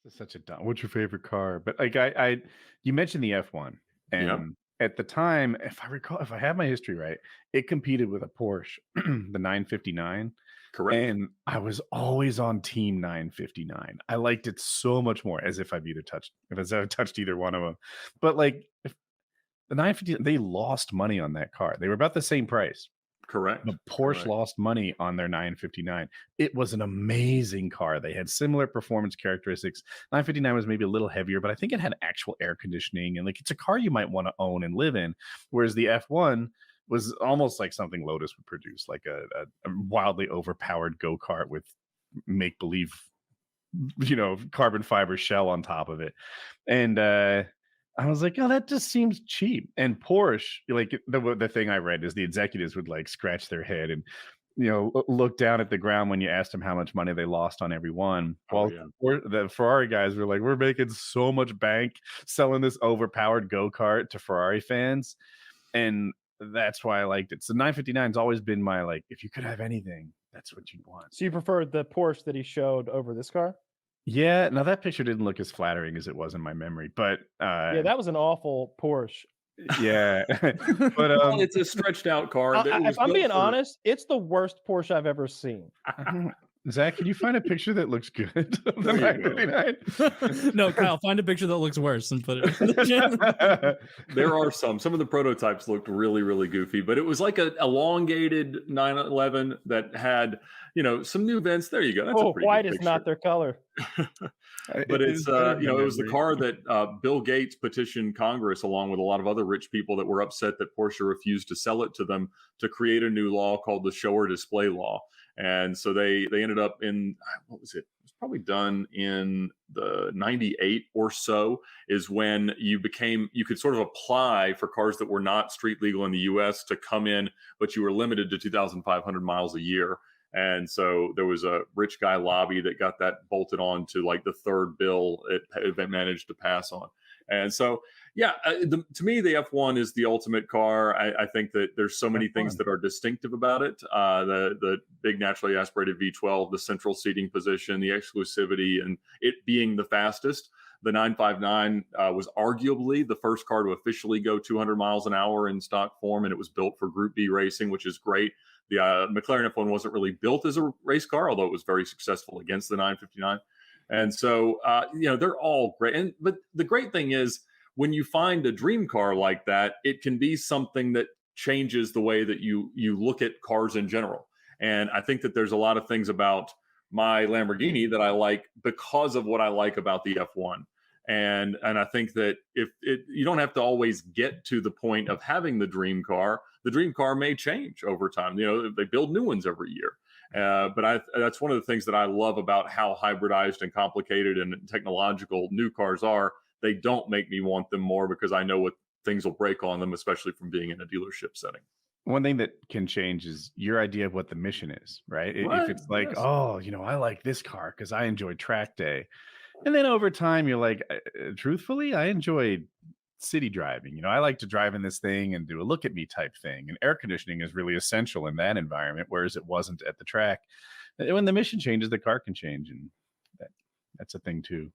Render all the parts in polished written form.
It's such a dumb. What's your favorite car? But like you mentioned the F1, Yeah, and at the time, if I recall, if I have my history right, it competed with a Porsche, the 959, correct. and I was always on Team 959. I liked it so much more, as if I've touched either one of them. But like, if the 950, they lost money on that car. They were about the same price. Correct. But Porsche Correct. lost money on their 959. It was an amazing car. They had similar performance characteristics. 959 was maybe a little heavier, but I think it had actual air conditioning and like it's a car you might want to own and live in. Whereas the F1 was almost like something Lotus would produce, like a wildly overpowered go-kart with make believe, carbon fiber shell on top of it. And I was like, oh, that just seems cheap. And Porsche, like the thing I read is the executives would like scratch their head and look down at the ground when you asked them how much money they lost on every one. Oh Well, yeah. the Ferrari guys were like, we're making so much bank selling this overpowered go kart to Ferrari fans, and that's why I liked it. So 959's always been my like, if you could have anything, that's what you'd want. So you preferred the Porsche that he showed over this car? Yeah, now that picture didn't look as flattering as it was in my memory, but Yeah, that was an awful Porsche. yeah, but Well, it's a stretched out car. If I'm being honest, it's the worst Porsche I've ever seen. Zach, can you find a picture that looks good of the 959? No, Kyle, find a picture that looks worse and put it. There are some of the prototypes looked really, really goofy, but it was like a elongated 911 that had, some new vents. There you go. That's a pretty white good is picture. not their color. But it's it was the car that Bill Gates petitioned Congress along with a lot of other rich people that were upset that Porsche refused to sell it to them to create a new law called the show or display law. And so they ended up in, what was it? It was probably done in the 98 or so is when you could sort of apply for cars that were not street legal in the US to come in, but you were limited to 2,500 miles a year. And so there was a rich guy lobby that got that bolted on to like the third bill it managed to pass on. And so, yeah, to me, the F1 is the ultimate car. I think that there's so many things that are distinctive about it. The big naturally aspirated V12, the central seating position, the exclusivity, and it being the fastest. The 959 was arguably the first car to officially go 200 miles an hour in stock form, and it was built for Group B racing, which is great. The McLaren F1 wasn't really built as a race car, although it was very successful against the 959. And so, they're all great. But the great thing is when you find a dream car like that, it can be something that changes the way that you look at cars in general. And I think that there's a lot of things about my Lamborghini that I like because of what I like about the F1. And I think that you don't have to always get to the point of having the dream car. The dream car may change over time. They build new ones every year. But that's one of the things that I love about how hybridized and complicated and technological new cars are. They don't make me want them more because I know what things will break on them, especially from being in a dealership setting. One thing that can change is your idea of what the mission is, right? Right, If it's like, yes. I like this car because I enjoy track day. And then over time, you're like, truthfully, I enjoy city driving. I like to drive in this thing and do a look at me type thing. And air conditioning is really essential in that environment, whereas it wasn't at the track. When the mission changes, the car can change. And that's a thing too.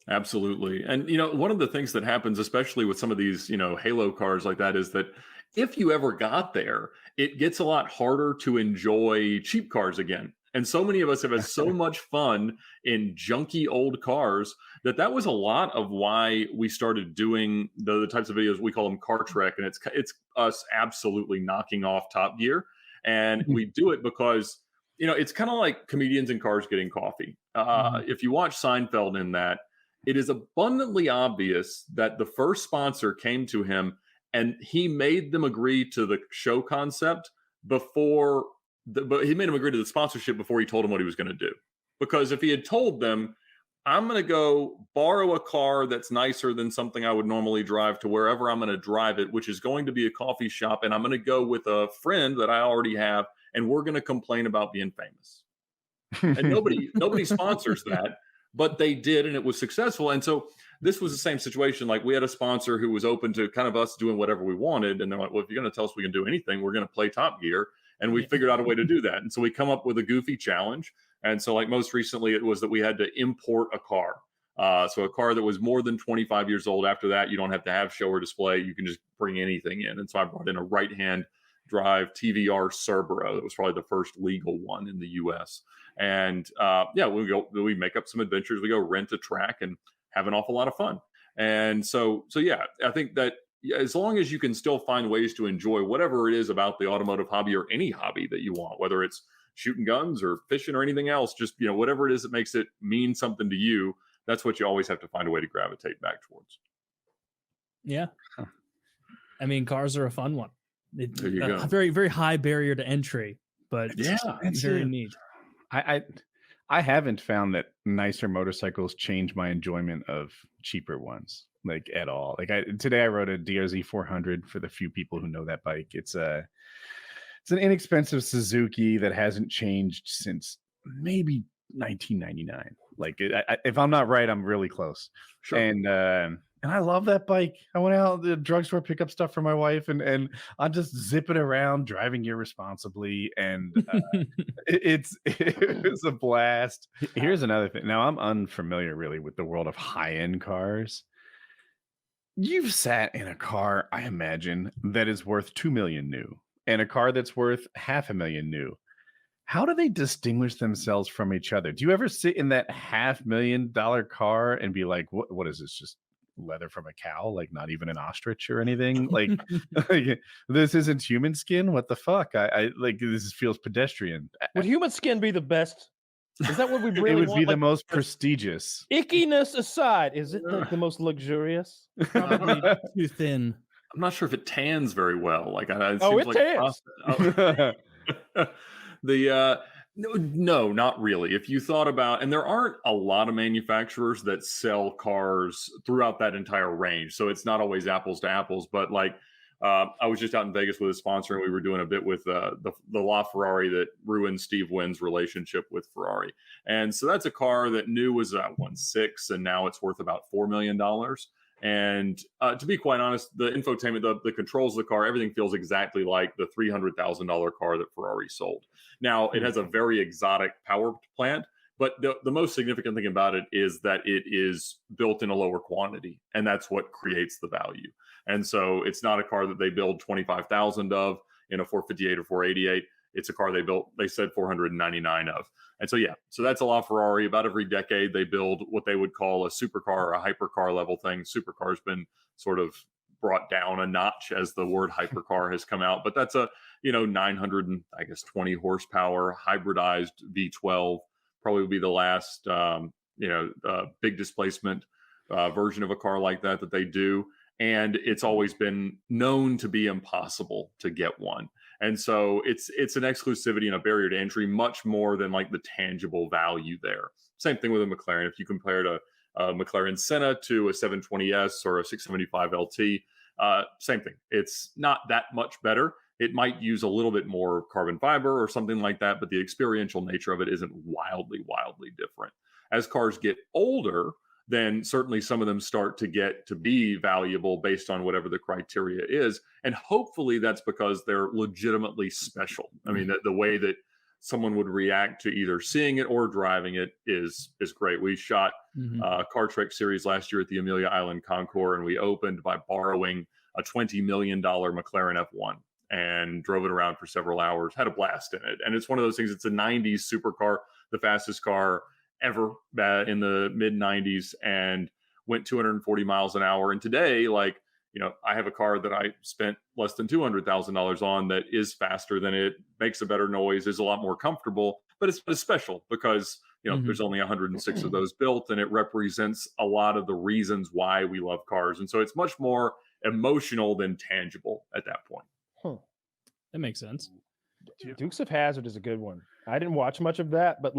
Absolutely. And, one of the things that happens, especially with some of these, halo cars like that, is that if you ever got there, it gets a lot harder to enjoy cheap cars again. And so many of us have had so much fun in junky old cars that was a lot of why we started doing the types of videos we call them car trek. And it's us absolutely knocking off Top Gear. And we do it because, it's kind of like comedians in cars getting coffee. If you watch Seinfeld in that, it is abundantly obvious that the first sponsor came to him and he made them agree to the show concept but he made them agree to the sponsorship before he told them what he was going to do. Because if he had told them, I'm going to go borrow a car that's nicer than something I would normally drive to wherever I'm going to drive it, which is going to be a coffee shop, and I'm going to go with a friend that I already have, and we're going to complain about being famous. And nobody sponsors that, but they did, and it was successful. And so this was the same situation. Like we had a sponsor who was open to kind of us doing whatever we wanted. And they're like, well, if you're going to tell us we can do anything, we're going to play Top Gear. And we figured out a way to do that. And so we come up with a goofy challenge. And so like most recently, it was that we had to import a car. So a car that was more than 25 years old, after that, you don't have to have show or display. You can just bring anything in. And so I brought in a right-hand drive TVR Cerbero. That was probably the first legal one in the US. And we make up some adventures. We go rent a track and have an awful lot of fun. And so yeah, I think that as long as you can still find ways to enjoy whatever it is about the automotive hobby or any hobby that you want, whether it's shooting guns or fishing or anything else, just, whatever it is that makes it mean something to you, that's what you always have to find a way to gravitate back towards. Yeah. I mean, cars are a fun one. There you go. A very, very high barrier to entry, but it's very neat. I haven't found that nicer motorcycles change my enjoyment of cheaper ones, like, at all. Like, today I rode a DRZ 400 for the few people who know that bike. It's an inexpensive Suzuki that hasn't changed since maybe 1999. Like, if I'm not right, I'm really close. Sure. And I love that bike. I went out to the drugstore, pick up stuff for my wife, and I'm just zipping around, driving irresponsibly, and it was a blast. Here's another thing. Now, I'm unfamiliar really with the world of high-end cars. You've sat in a car, I imagine, that is worth $2 million new, and a car that's worth $500,000 new. How do they distinguish themselves from each other? Do you ever sit in that $500,000 car and be like, what is this, just leather from a cow, like not even an ostrich or anything? Like, this isn't human skin? What the fuck? I like, this feels pedestrian. Would human skin be the best? Is that what we really want? It would want? be the most prestigious. Ickiness aside, is it like the most luxurious? Probably too thin. I'm not sure if it tans very well. Like, it tans. No, not really. If you thought about, and there aren't a lot of manufacturers that sell cars throughout that entire range, so it's not always apples to apples. But like, I was just out in Vegas with a sponsor, and we were doing a bit with the LaFerrari that ruined Steve Wynn's relationship with Ferrari. And so that's a car that new was at 1.6, and now it's worth about $4 million. And to be quite honest, the infotainment, the controls of the car, everything feels exactly like the $300,000 car that Ferrari sold. Now, it has a very exotic power plant, but the most significant thing about it is that it is built in a lower quantity, and that's what creates the value. And so it's not a car that they build 25,000 of in a 458 or 488. It's a car they said 499 of. And so, so that's a LaFerrari. About every decade, they build what they would call a supercar or a hypercar level thing. Supercar's been sort of brought down a notch as the word hypercar has come out. But that's a, 920 horsepower hybridized V12. Probably would be the last, big displacement version of a car like that they do. And it's always been known to be impossible to get one. And so it's an exclusivity and a barrier to entry, much more than like the tangible value there. Same thing with a McLaren. If you compared a McLaren Senna to a 720S or a 675 LT, same thing. It's not that much better. It might use a little bit more carbon fiber or something like that, but the experiential nature of it isn't wildly, wildly different. As cars get older, then certainly some of them start to get to be valuable based on whatever the criteria is. And hopefully that's because they're legitimately special. I mean, the way that someone would react to either seeing it or driving it is great. We shot Car Trek series last year at the Amelia Island Concours, and we opened by borrowing a $20 million McLaren F1 and drove it around for several hours, had a blast in it. And it's one of those things, it's a 90s supercar, the fastest car ever in the mid 90s, and went 240 miles an hour. And today, I have a car that I spent less than $200,000 on that is faster than it, makes a better noise, is a lot more comfortable, but it's special because, there's only 106 of those built, and it represents a lot of the reasons why we love cars. And so it's much more emotional than tangible at that point. That makes sense. Dukes of Hazzard is a good one. I didn't watch much of that, but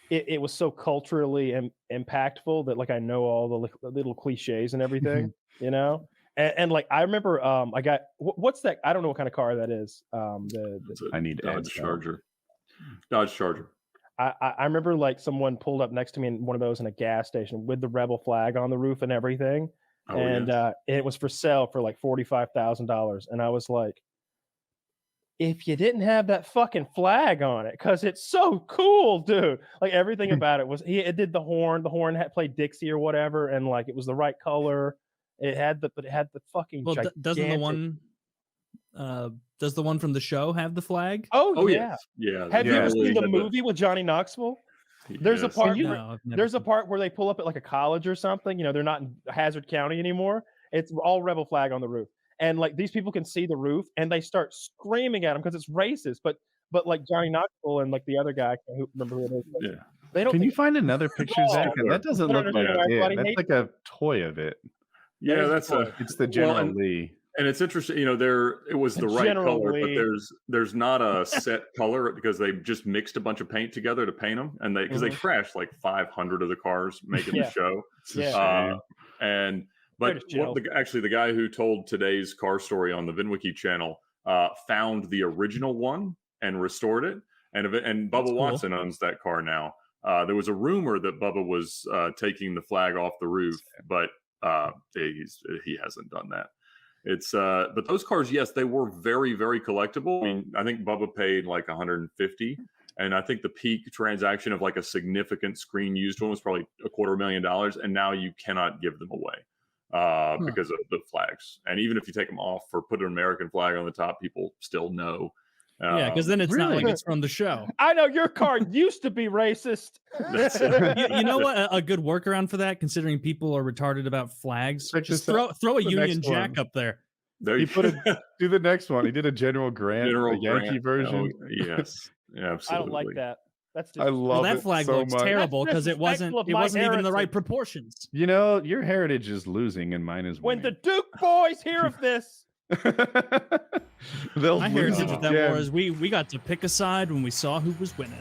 it was so culturally impactful that I know all the little cliches and everything, and I remember I got what's that? I don't know what kind of car that is. I need Dodge Charger. Dodge Charger. I remember someone pulled up next to me in one of those in a gas station with the rebel flag on the roof and everything, it was for sale for $45,000, and I was like, if you didn't have that fucking flag on it, because it's so cool, dude. Like everything about it was it did the horn had played Dixie or whatever, and like it was the right color. It had the fucking doesn't the one does the one from the show have the flag? Oh yeah. Yes. Yeah. Have you ever seen the movie with Johnny Knoxville? There's a part there's a part where they pull up at like a college or something. You know, they're not in Hazard County anymore. It's all rebel flag on the roof. And like these people can see the roof and they start screaming at him because it's racist. But like Johnny Knoxville and like the other guy, I can't remember who it is. Yeah. They don't. Can you find another picture, Zach? That doesn't look like it. That's like a toy of it. Yeah, it's the General Lee. And it's interesting, you know, it was the right color, but there's not a set color because they just mixed a bunch of paint together to paint them, and because they crashed like 500 of the cars making the show. But actually the guy who told today's car story on the VINwiki channel found the original one and restored it, and Bubba Watson owns that car now. There was a rumor that Bubba was taking the flag off the roof, but he hasn't done that. It's but those cars, yes, they were very, very collectible. I mean, I think Bubba paid like 150, and I think the peak transaction of like a significant screen used one was probably $250,000, and now you cannot give them away because of the flags. And even if you take them off or put an American flag on the top, people still know. Yeah, because then it's not like it's from the show. I know your car used to be racist. You know what? A good workaround for that, considering people are retarded about flags, just throw a Union Jack up there. There you do the next one. He did a General Grant, Yankee version. Oh, yes, yeah, absolutely. I don't like that. That's just, I love that flag so looks much. terrible because it wasn't even in the right proportions. You know, your heritage is losing and mine is winning. When the Duke boys hear of this. My heritage with that war is we got to pick a side when we saw who was winning.